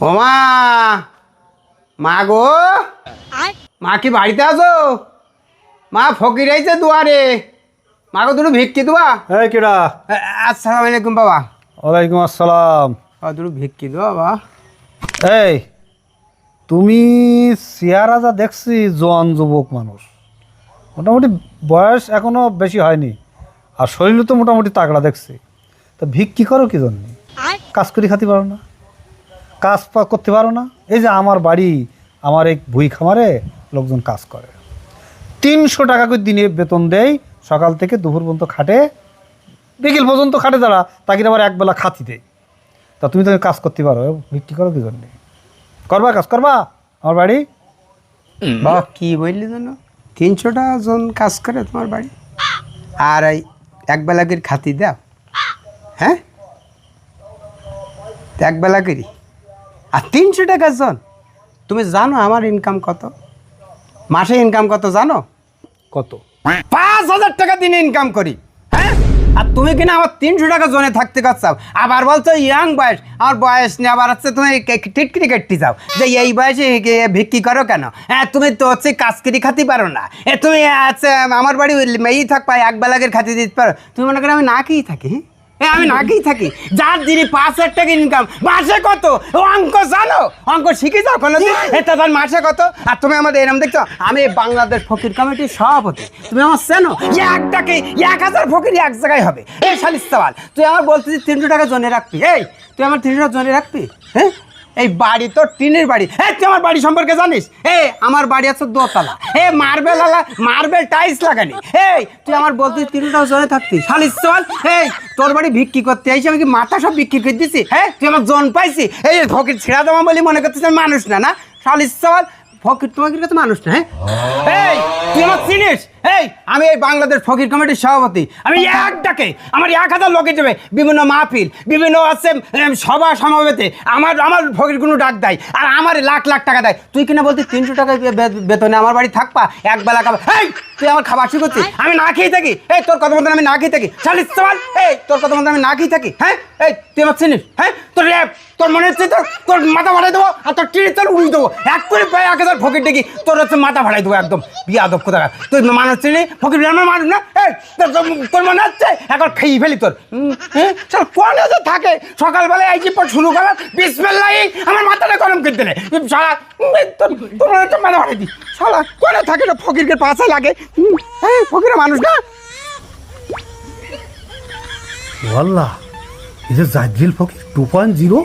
ও মা, মা গো, মা কি বাড়িতে আছো? মা ফকির আইছে দুয়ারে, মা গো দুটো ভিক্ষি দেবা? এই কেডা? আসসালামু আলাইকুম বাবা। ওয়ালাইকুম আসসালাম। দুটো ভিক্ষি দেবা বাবা? এই তুমি চেহারা যা দেখছি জোয়ান যুবক মানুষ, মোটামুটি বয়স এখনো বেশি হয়নি, আর শরীর তো মোটামুটি তাগড়া দেখছি। তা ভিক্ষি করো কি জন্য? কাজ করে খাতে পারো না? কাজ করতে পারো না? এই যে আমার বাড়ি, আমার এই ভুই খামারে লোকজন কাজ করে, 300 টাকা করে দিনে বেতন দেয়। সকাল থেকে দুপুর পর্যন্ত খাটে, বিকেল পর্যন্ত খাটে তারা, তাকে আবার একবেলা খাতি দেয়। তা তুমি তো কাজ করতে পারো, ভিক্ষি করো কি জন্যে? করবা, কাজ করবা আমার বাড়ি? বাবা কি বললি জানো, 300 টাকা জন কাজ করে তোমার বাড়ি, আর এই এক বেলা করে খাতি দাও? হ্যাঁ, এক বেলা করি আর 300 টাকা জন? তুমি জানো আমার ইনকাম কত? মাসে ইনকাম কত জানো? কত? 5,000 টাকা দিনে ইনকাম করি। হ্যাঁ, আর তুমি কিনা আমার 300 টাকা জনে থাকতে চাও, আবার বলছো ইয়াং বয়স। আমার বয়স নিয়ে আবার হচ্ছে তুমি টিটকিরি কাটতে চাও যে এই বয়সে ভিক্ষি করো কেন? হ্যাঁ, তুমি তো হচ্ছে কাজ করি খাতে পারো না। তুমি আছে আমার বাড়ি মেয়েই থাকবা, এক বেলাগের খাতে দিতে পারো? তুমি মনে করো আমি না খেয়েই থাকি? আমি না খেয়েই থাকি? যার দিনে 5,000 টাকা ইনকাম, মাসে কত অঙ্ক জানো? অঙ্ক শিখে যাও কোনো দিন? তার মাসে কত? আর তুমি আমাদের এরম দেখছো, আমি বাংলাদেশ ফকির কমিটির সভাপতি, তুমি আমার চেনো? একটাকে 1000 ফকির এক জায়গায় হবে। এই শালিস সওয়াল, তুই আমার বলতেছিস 300 টাকা জনে রাখবি? এই তুই আমার 300 টাকা জনে রাখবি? হ্যাঁ, এই বাড়ি তো টিনের বাড়ি। তুই আমার বাড়ি সম্পর্কে জানিস? আমার বাড়ি আছে দোতলা, মার্বেল টাইলস লাগানি। তুই আমার বলতে 300 টাকা জনে থাকতি? শালিস সওয়াল, তোর বাড়ি বিক্রি করতে আইসি আমি কি মাথা সব বিক্রি করে দিছি? তুই আমার জন পাইছি? এই ফকির ছেড়া দেওয়া বলি মনে করছিস আমি মানুষ না? না শালিস সওয়াল, ফকির তোমার কাছে মানুষ না? এই তুই আমার চিনিস? আমি এই বাংলাদেশ ফকির কমিটির সভাপতি। আমি এক ডাকে আমার 1000 লোকে যাবে, বিভিন্ন মাহফিল, বিভিন্ন আছে সভা সমাবেতে আমার ফকির কোনো ডাক দেয়, আর আমার লাখ লাখ টাকা দেয়। তুই কিনা বলতি 300 টাকা বেতনে আমার বাড়ি থাকবা, এক বেলা খাবা? তুই আমার খাবার শুরু করছিস? আমি না খেয়ে থাকি? তোর কথা মতন আমি না খেয়ে থাকি? শালিস সওয়াল, তোর কথা মতন আমি না খেয়ে থাকি? তুই আমার চিনিস? তোর মনে হচ্ছে তোর মাথা ভাড়াই দেবো, আর তোর টিড়ি তোর উড়িয়ে দেবো এক করে, প্রায় 1000 ফকির ডেকে তোর হচ্ছে মাথা ভাড়াই দেবো একদম। বিয়াদব কোথাকার, তুই মানুষ চিনি? ফকির আমার মানুষ না? তোর মনে হচ্ছে এখন খেয়ে ফেলি তোর? কোন থাকে সকালবেলায় এই পর শুরু করার বিসমিল্লাহি আমার মাথাটা গরম করে দিলে সারা, তোর মনে হচ্ছে মাথা ভাড়াই দি। সারা কোনে থাকে না, ফকিরকে পাশে লাগে? ফকিরের মানুষ না? ওয়াল্লাহ, এই যে জাজিল ফকির 2.0